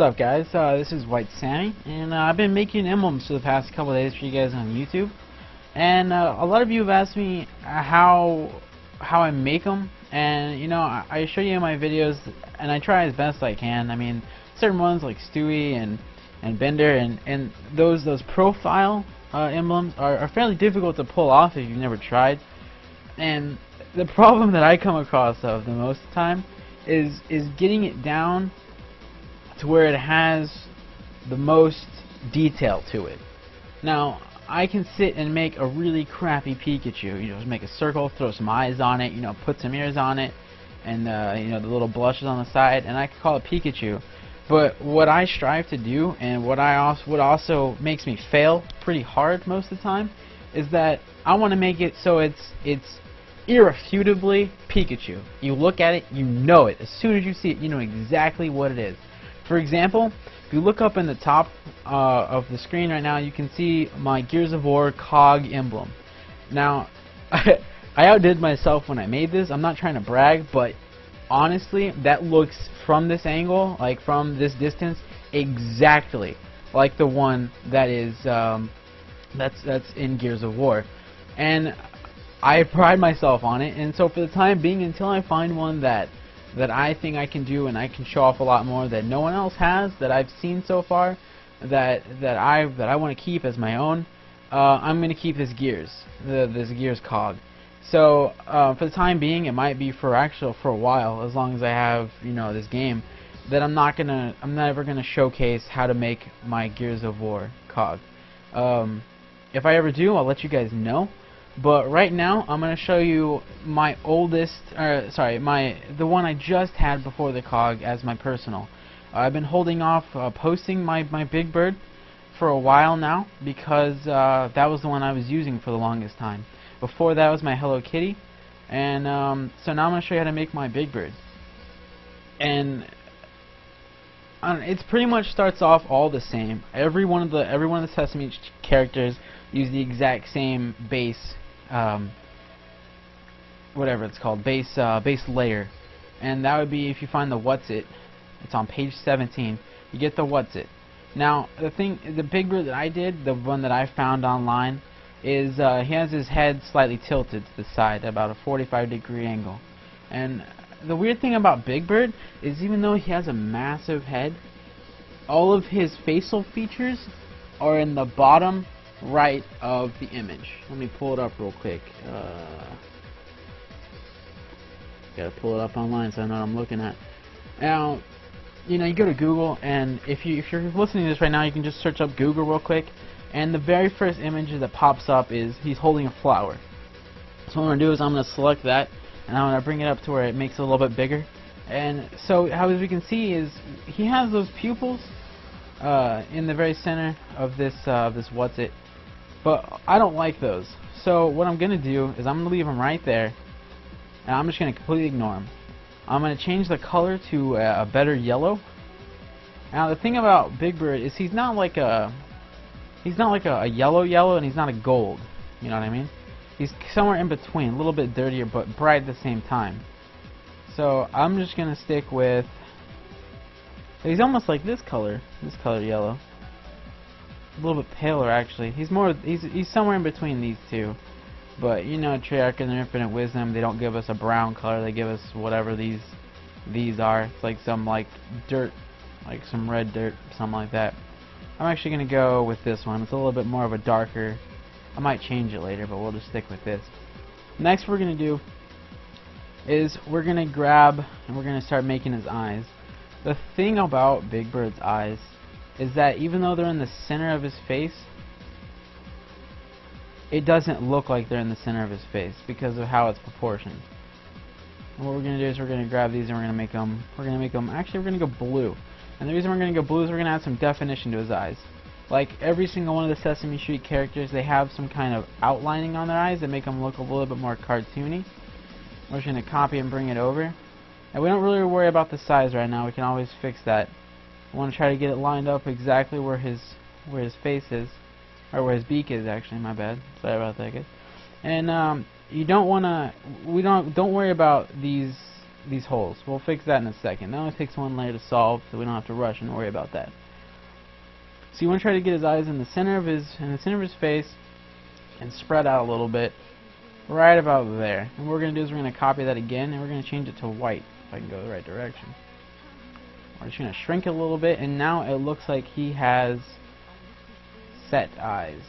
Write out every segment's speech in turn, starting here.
up, guys? This is White Sammy, and I've been making emblems for the past couple of days for you guys on YouTube. And a lot of you have asked me how I make them, and you know, I show you in my videos, and I try as best I can. I mean, certain ones like Stewie and Bender, and those profile emblems are fairly difficult to pull off if you've never tried. And the problem that I come across of the most of the time is getting it down to where it has the most detail to it. Now, I can sit and make a really crappy Pikachu, you know, just make a circle, throw some eyes on it, you know, put some ears on it, and you know, the little blushes on the side, and I can call it Pikachu. But what I strive to do, and what also makes me fail pretty hard most of the time, is that I want to make it so it's irrefutably Pikachu. You look at it, you know it. As soon as you see it, you know exactly what it is. For example, if you look up in the top of the screen right now, you can see my Gears of War cog emblem. Now, I outdid myself when I made this. I'm not trying to brag, but honestly, that looks from this angle, like from this distance, exactly like the one that is that's in Gears of War. And I pride myself on it, and so for the time being, until I find one that I think I can do and I can show off a lot more that no one else has, that I've seen so far, that I want to keep as my own, I'm going to keep this Gears, this Gears cog. So for the time being, it might be for a while, as long as I have, you know, this game, that I'm never gonna showcase how to make my Gears of War cog. If I ever do, I'll let you guys know. But right now, I'm going to show you my oldest, the one I just had before the cog as my personal. I've been holding off posting my Big Bird for a while now, because that was the one I was using for the longest time. Before that was my Hello Kitty, and so now I'm going to show you how to make my Big Bird. And it pretty much starts off all the same. Every one of the Sesame characters use the exact same base, whatever it's called, base layer, and that would be, if you find the What's It, it's on page 17. You get the What's It. Now, the Big Bird that I did, the one that I found online, is he has his head slightly tilted to the side, about a 45-degree angle. And the weird thing about Big Bird is, even though he has a massive head, all of his facial features are in the bottom right of the image. Let me pull it up real quick. Gotta pull it up online so I know what I'm looking at. Now, you know, you go to Google, and if you're listening to this right now, you can just search up Google real quick, and the very first image that pops up is he's holding a flower. So what I'm gonna do is I'm gonna select that, and I'm gonna bring it up to where it makes it a little bit bigger. And so, as we can see, is he has those pupils in the very center of this What's It. But I don't like those. So what I'm going to do is I'm going to leave them right there, and I'm just going to completely ignore them. I'm going to change the color to a better yellow. Now the thing about Big Bird is he's not like a yellow, and he's not a gold. You know what I mean? He's somewhere in between, a little bit dirtier but bright at the same time. So I'm just going to stick with, he's almost like this color yellow. A little bit paler, actually. He's somewhere in between these two. But you know, Treyarch and their infinite wisdom, they don't give us a brown color. They give us whatever these are. It's like some dirt, like some red dirt, something like that. I'm actually gonna go with this one. It's a little bit more of a darker. I might change it later, but we'll just stick with this. Next, what we're gonna do is we're gonna grab and we're gonna start making his eyes. The thing about Big Bird's eyes is that even though they're in the center of his face, it doesn't look like they're in the center of his face because of how it's proportioned. And what we're going to do is we're going to grab these and we're going to make them, actually we're going to go blue. And the reason we're going to go blue is we're going to add some definition to his eyes. Like every single one of the Sesame Street characters, they have some kind of outlining on their eyes that make them look a little bit more cartoony. We're just going to copy and bring it over. And we don't really worry about the size right now, we can always fix that. I want to try to get it lined up exactly where his face is, or where his beak is, actually. My bad. Sorry about that, guys. And you don't want to. Don't worry about these these holes. We'll fix that in a second. That only takes one layer to solve, so we don't have to rush and worry about that. So you want to try to get his eyes in the center of his face and spread out a little bit, right about there. And what we're going to do is we're going to copy that again, and we're going to change it to white, if I can go the right direction. We're just going to shrink it a little bit, and now it looks like he has set eyes.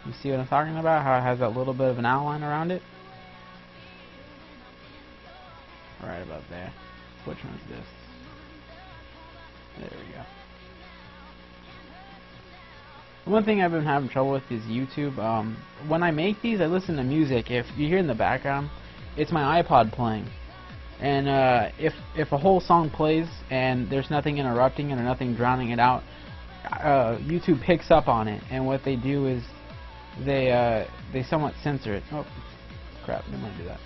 You see what I'm talking about? How it has that little bit of an outline around it? Right about there. Which one is this? There we go. One thing I've been having trouble with is YouTube. When I make these, I listen to music. If you hear in the background, it's my iPod playing. And if a whole song plays and there's nothing interrupting it or nothing drowning it out, YouTube picks up on it. And what they do is they somewhat censor it. Oh, crap! Didn't want to do that.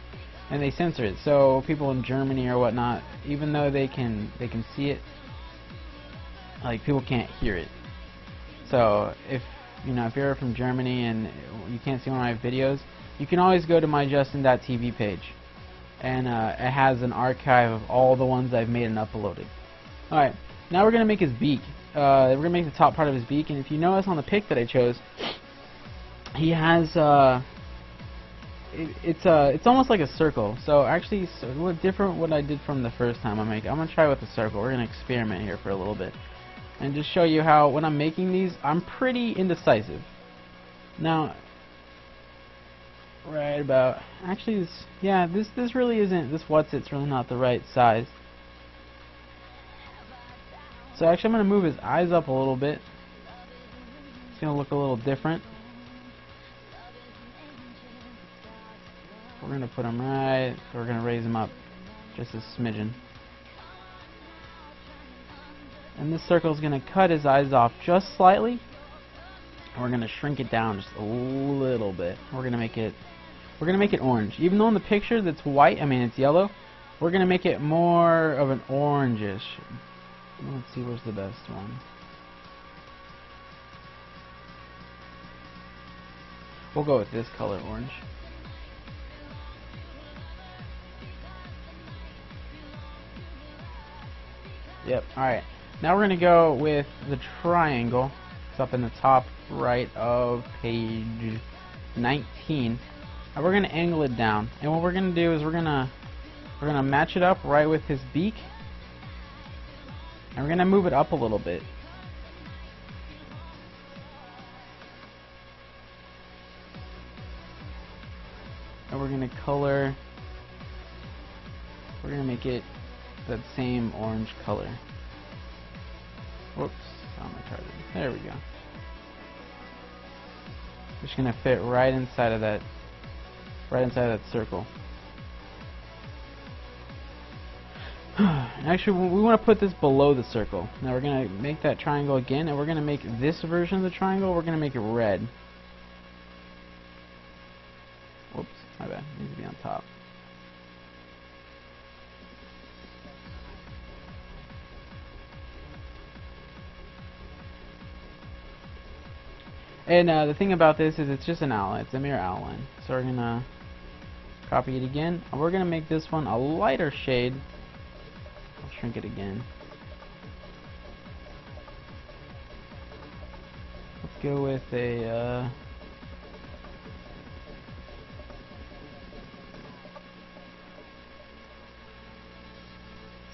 And they censor it, so people in Germany or whatnot, even though they can see it, like, people can't hear it. So if you're from Germany and you can't see one of my videos, you can always go to my Justin.tv page, and it has an archive of all the ones I've made and uploaded. Alright, now we're gonna make his beak. We're gonna make the top part of his beak, and if you notice on the pic that I chose, he has it's almost like a circle. So actually, what different what I did from the first time I'm gonna try with the circle. We're gonna experiment here for a little bit and just show you how when I'm making these, I'm pretty indecisive. Now, right about actually this really isn't, this it's really not the right size. So actually I'm gonna move his eyes up a little bit. It's gonna look a little different. We're going to put them right, we're going to raise them up just a smidgen. And this circle is going to cut his eyes off just slightly. We're going to shrink it down just a little bit. We're going to make it orange. Even though in the picture that's white, it's yellow, we're going to make it more of an orangish. Let's see, where's the best one? We'll go with this color, orange. Yep, alright. Now we're going to go with the triangle. It's up in the top right of page 19. And we're going to angle it down. And what we're going to do is we're going to match it up right with his beak. And we're going to move it up a little bit. And we're going to color, we're going to make it that same orange color. Whoops, I'm retarded. There we go. Just gonna fit right inside of that circle. Actually, we want to put this below the circle. Now we're gonna make that triangle again, and we're gonna make this version of the triangle, we're gonna make it red. Whoops, my bad. It needs to be on top. And the thing about this is it's just an outline. It's a mere outline. So we're going to copy it again. And we're going to make this one a lighter shade. I'll shrink it again. Let's go with a...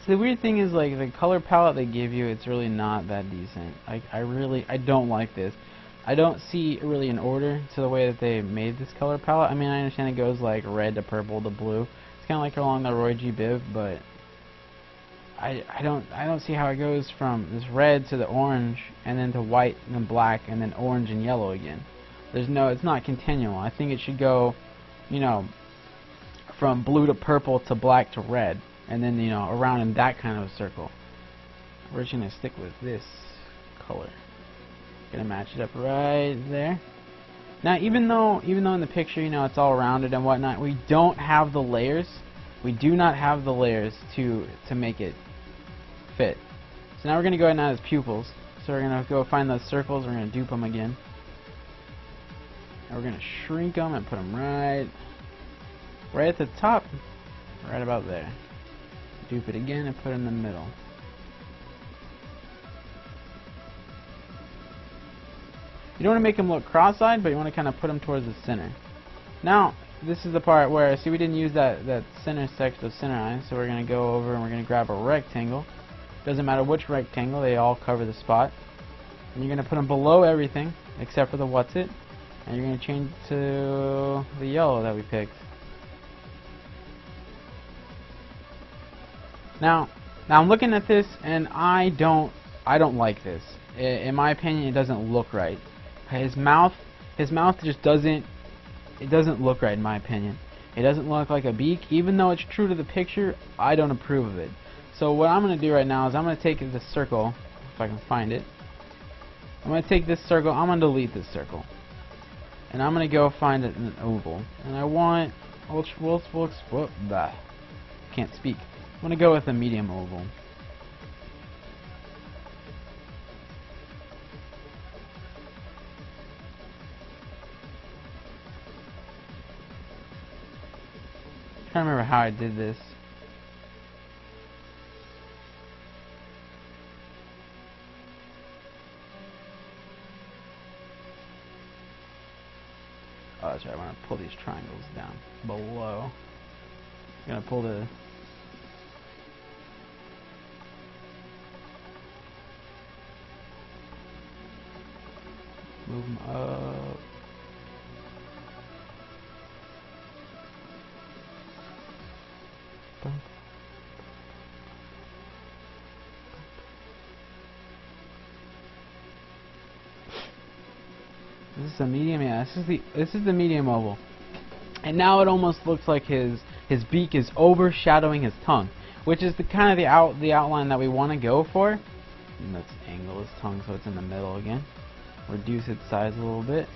So the weird thing is, like, the color palette they give you, it's really not that decent. I don't like this. I don't see really an order to the way that they made this color palette. I understand it goes like red to purple to blue. It's kind of like along the Roy G. Biv, but I don't see how it goes from this red to the orange and then to white and then black and then orange and yellow again. It's not continual. I think it should go, from blue to purple to black to red, and then around in that kind of a circle. We're just gonna stick with this color. Gonna match it up right there. Now, even though in the picture, it's all rounded and whatnot, we don't have the layers. We do not have the layers to make it fit. So now we're gonna go ahead and add his pupils. So we're gonna go find those circles. We're gonna dupe them again. And we're gonna shrink them and put them right at the top, right about there. dupe it again and put it in the middle. You don't want to make them look cross-eyed, but you want to kind of put them towards the center. Now, this is the part where, see, we didn't use that center section of center eye, so we're going to go over and we're going to grab a rectangle. Doesn't matter which rectangle, they all cover the spot. And you're going to put them below everything, except for the what's it, and you're going to change it to the yellow that we picked. Now I'm looking at this, and I don't like this. In my opinion, it doesn't look right. His mouth just doesn't look right in my opinion. It doesn't look like a beak, even though it's true to the picture. I don't approve of it. So what I'm going to do right now is I'm going to take this circle, if I can find it. I'm going to take this circle, I'm going to delete this circle, and I'm going to go find it in an oval. And I want, can't speak. I'm going to go with a medium oval. I'm trying to remember how I did this. Oh, that's right. I'm going to pull these triangles down below. I'm going to pull the... move them up. This is a medium, yeah. This is the medium oval, and now it almost looks like his beak is overshadowing his tongue, which is the kind of the outline that we want to go for. And let's angle his tongue so it's in the middle again. Reduce its size a little bit,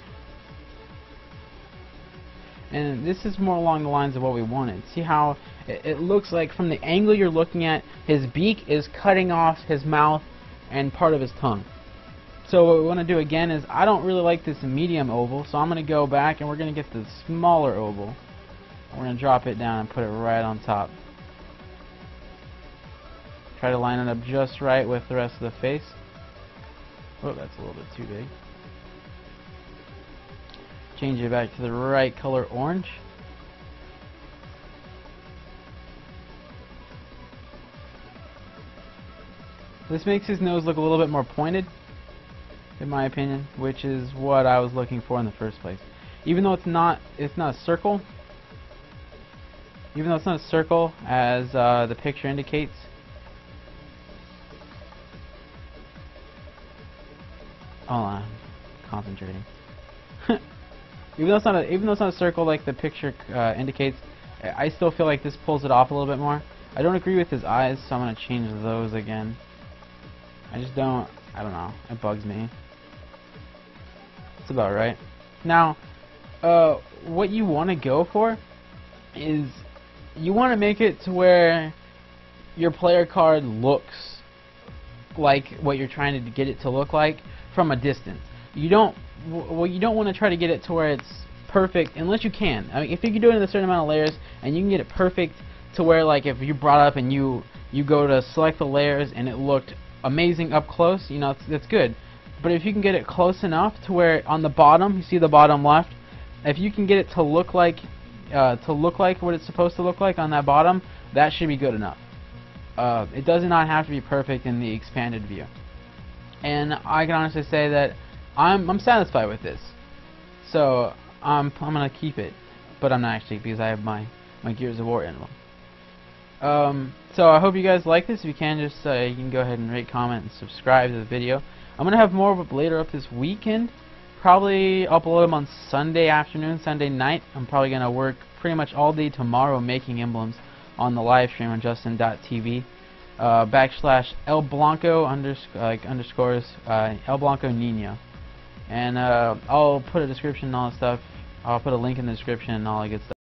and this is more along the lines of what we wanted. See how it looks like from the angle you're looking at, his beak is cutting off his mouth and part of his tongue. So what we want to do again is, I don't really like this medium oval, so I'm going to go back and we're going to get the smaller oval. We're going to drop it down and put it right on top. Try to line it up just right with the rest of the face. Oh, that's a little bit too big. Change it back to the right color, orange. This makes his nose look a little bit more pointed, in my opinion, which is what I was looking for in the first place. Even though it's not a circle, as the picture indicates. Hold on, concentrating. Even though it's not a circle like the picture indicates, I still feel like this pulls it off a little bit more. I don't agree with his eyes, so I'm gonna change those again. I don't know. It bugs me. That's about right. Now, what you want to go for is you want to make it to where your player card looks like what you're trying to get it to look like from a distance. You don't want to try to get it to where it's perfect unless you can. I mean, if you can do it in a certain amount of layers and you can get it perfect to where, like, if you brought up and you go to select the layers and it looked amazing up close, you know, that's good. But if you can get it close enough to where on the bottom, you see the bottom left, if you can get it to look like what it's supposed to look like on that bottom, that should be good enough. It does not have to be perfect in the expanded view. And I can honestly say that I'm satisfied with this. So I'm gonna keep it, but I'm not actually, because I have my Gears of War emblem. So I hope you guys like this. If you can, just you can go ahead and rate, comment, and subscribe to the video. I'm gonna have more of it later up this weekend. Probably upload them on Sunday afternoon, Sunday night. I'm probably gonna work pretty much all day tomorrow making emblems on the live stream on Justin.tv. /El Blanco underscores El Blanco Nino, and I'll put a description and all that stuff. I'll put a link in the description and all that good stuff.